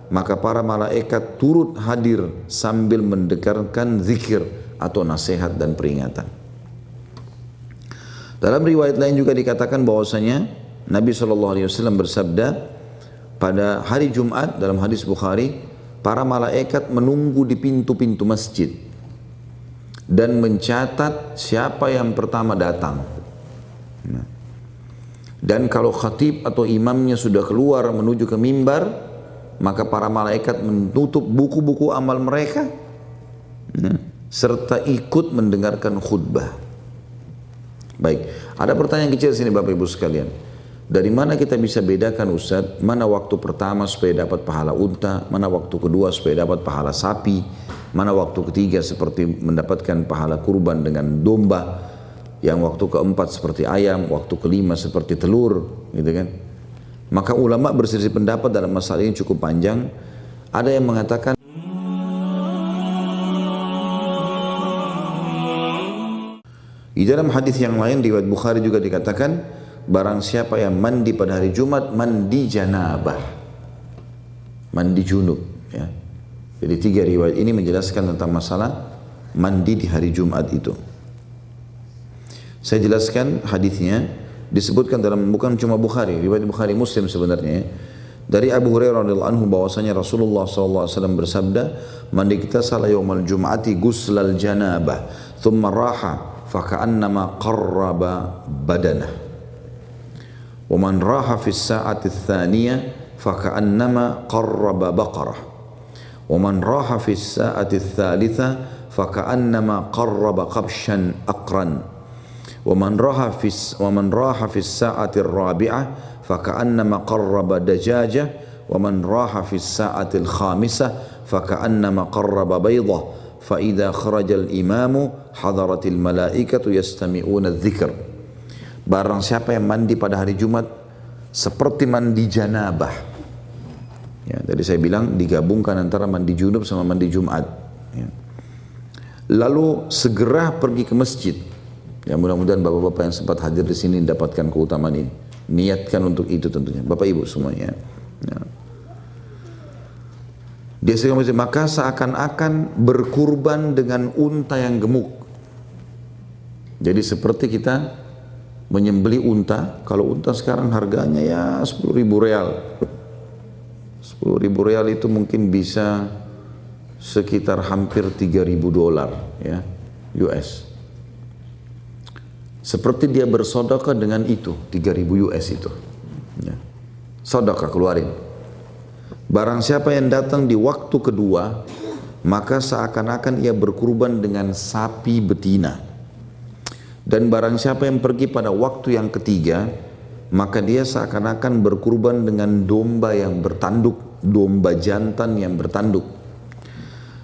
maka para malaikat turut hadir sambil mendengarkan zikir atau nasihat dan peringatan. Dalam riwayat lain juga dikatakan bahwasanya Nabi SAW bersabda, pada hari Jumat dalam hadis Bukhari, para malaikat menunggu di pintu-pintu masjid dan mencatat siapa yang pertama datang. Dan kalau khatib atau imamnya sudah keluar menuju ke mimbar, maka para malaikat menutup buku-buku amal mereka serta ikut mendengarkan khutbah. Baik, ada pertanyaan kecil sini Bapak Ibu sekalian. Dari mana kita bisa bedakan Ustaz, mana waktu pertama supaya dapat pahala unta, mana waktu kedua supaya dapat pahala sapi, mana waktu ketiga seperti mendapatkan pahala kurban dengan domba, yang waktu keempat seperti ayam, waktu kelima seperti telur, gitu kan? Maka ulama berselisih pendapat dalam masalah ini cukup panjang. Ada yang mengatakan di dalam hadis yang lain riwayat Bukhari juga dikatakan, barang siapa yang mandi pada hari Jumat, mandi janabah, mandi junub, ya. Jadi 3 riwayat ini menjelaskan tentang masalah mandi di hari Jumat itu. Saya jelaskan hadisnya, disebutkan dalam, bukan cuma Bukhari, riwayat Bukhari Muslim sebenarnya, dari Abu Hurairah radhiyallahu anhu bahwasanya Rasulullah SAW bersabda, man iktasala yaumal jum'ati guslal janabah thumma raha faka'annama qarraba badanah wa man raha fis sa'ati tsaniyah faka'annama qarraba baqarah wa man raha fis sa'ati tsalitsah faka'annama qarraba qabshan aqran wa man raha fis sa'ati rabi'ah faka'annama qarraba dajajah wa man raha fis sa'ati khamisah faka'annama qarraba baydah fa idza kharajal imamu hadaratil malaikatu yastami'una dzikr. Barang siapa yang mandi pada hari Jumat seperti mandi janabah. Ya, tadi saya bilang digabungkan antara mandi junub sama mandi Jumat. Ya. Lalu segera pergi ke masjid. Ya, mudah-mudahan bapak-bapak yang sempat hadir di sini mendapatkan keutamaan ini. Niatkan untuk itu tentunya, bapak ibu semuanya. Ya. Dia sekalian, maka seakan-akan berkurban dengan unta yang gemuk. Jadi seperti kita menyembeli unta, kalau unta sekarang harganya ya 10.000 real. 10.000 real itu mungkin bisa sekitar hampir 3.000 dolar ya, US. Seperti dia bersodakah dengan itu, 3.000 US itu. Ya. Sodakah keluarin. Barang siapa yang datang di waktu kedua, maka seakan-akan ia berkurban dengan sapi betina. Dan barang siapa yang pergi pada waktu yang ketiga, maka dia seakan-akan berkurban dengan domba yang bertanduk, domba jantan yang bertanduk.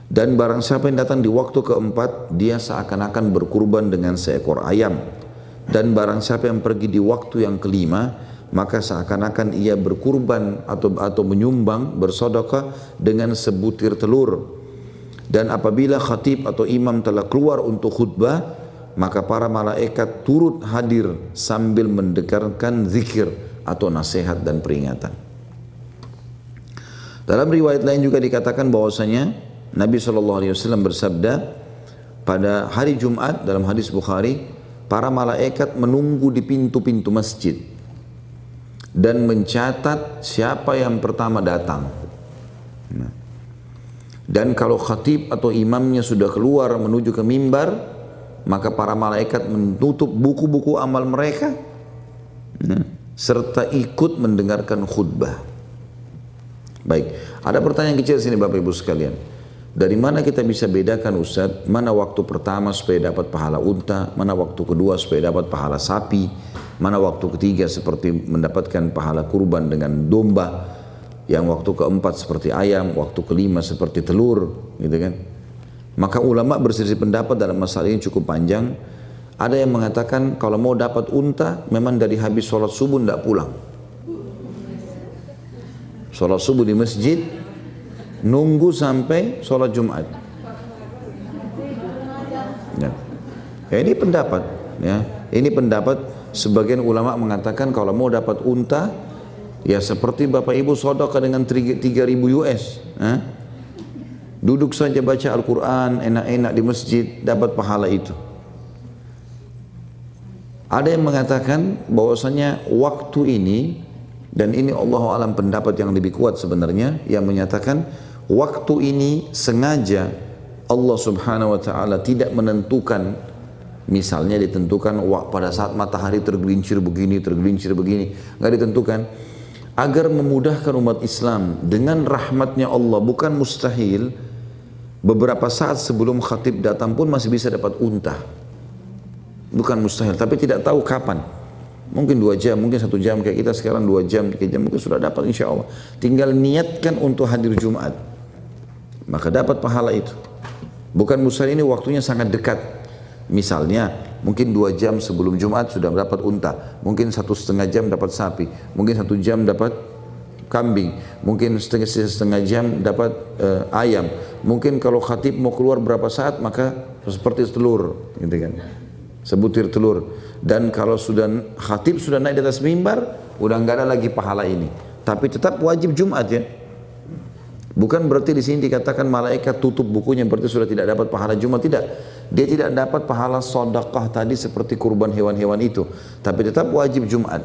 Dan barang siapa yang datang di waktu keempat, dia seakan-akan berkurban dengan seekor ayam. Dan barang siapa yang pergi di waktu yang kelima, maka seakan-akan ia berkurban atau menyumbang, bersedekah dengan sebutir telur. Dan apabila khatib atau imam telah keluar untuk khutbah, maka para malaikat turut hadir sambil mendengarkan zikir atau nasihat dan peringatan. Dalam riwayat lain juga dikatakan bahwasanya Nabi SAW bersabda, pada hari Jumat dalam hadis Bukhari, para malaikat menunggu di pintu-pintu masjid dan mencatat siapa yang pertama datang. Dan kalau khatib atau imamnya sudah keluar menuju ke mimbar, maka para malaikat menutup buku-buku amal mereka serta ikut mendengarkan khutbah. Baik, ada pertanyaan kecil sini Bapak Ibu sekalian. Dari mana kita bisa bedakan Ustaz, mana waktu pertama supaya dapat pahala unta, mana waktu kedua supaya dapat pahala sapi, mana waktu ketiga seperti mendapatkan pahala kurban dengan domba, yang waktu keempat seperti ayam, waktu kelima seperti telur, gitu kan? Maka ulama berselisih pendapat dalam masalah ini cukup panjang. Ada yang mengatakan kalau mau dapat unta, memang dari habis sholat subuh tidak pulang. Sholat subuh di masjid, nunggu sampai sholat Jumat. Ya. Ya, ini pendapat. Ya. Ini pendapat sebagian ulama mengatakan kalau mau dapat unta, Ya seperti Bapak Ibu sedekah dengan 3.000 US. Duduk saja baca Al-Quran enak-enak di masjid, dapat pahala itu. Ada yang mengatakan bahwasanya waktu ini, dan ini Allah alam pendapat yang lebih kuat sebenarnya, yang menyatakan waktu ini sengaja Allah subhanahu wa ta'ala tidak menentukan, misalnya ditentukan pada saat matahari tergelincir begini, nggak ditentukan, agar memudahkan umat Islam dengan rahmatnya Allah. Bukan mustahil, beberapa saat sebelum khatib datang pun masih bisa dapat unta. Bukan mustahil, tapi tidak tahu kapan. Mungkin 2 jam, mungkin 1 jam, kayak kita sekarang 2 jam, 3 jam, mungkin sudah dapat insya Allah. Tinggal niatkan untuk hadir Jumat, maka dapat pahala itu. Bukan mustahil, ini waktunya sangat dekat. Misalnya, mungkin 2 jam sebelum Jumat sudah dapat unta, mungkin 1,5 jam dapat sapi, mungkin 1 jam dapat kambing, mungkin setengah jam dapat ayam. Mungkin kalau khatib mau keluar berapa saat, maka seperti telur, gitu kan, sebutir telur. Dan kalau sudah khatib sudah naik di atas mimbar, udah nggak ada lagi pahala ini. Tapi tetap wajib Jumat ya. Bukan berarti di sini dikatakan malaikat tutup bukunya berarti sudah tidak dapat pahala Jumat, tidak. Dia tidak dapat pahala sedekah tadi seperti kurban hewan-hewan itu, tapi tetap wajib Jumat.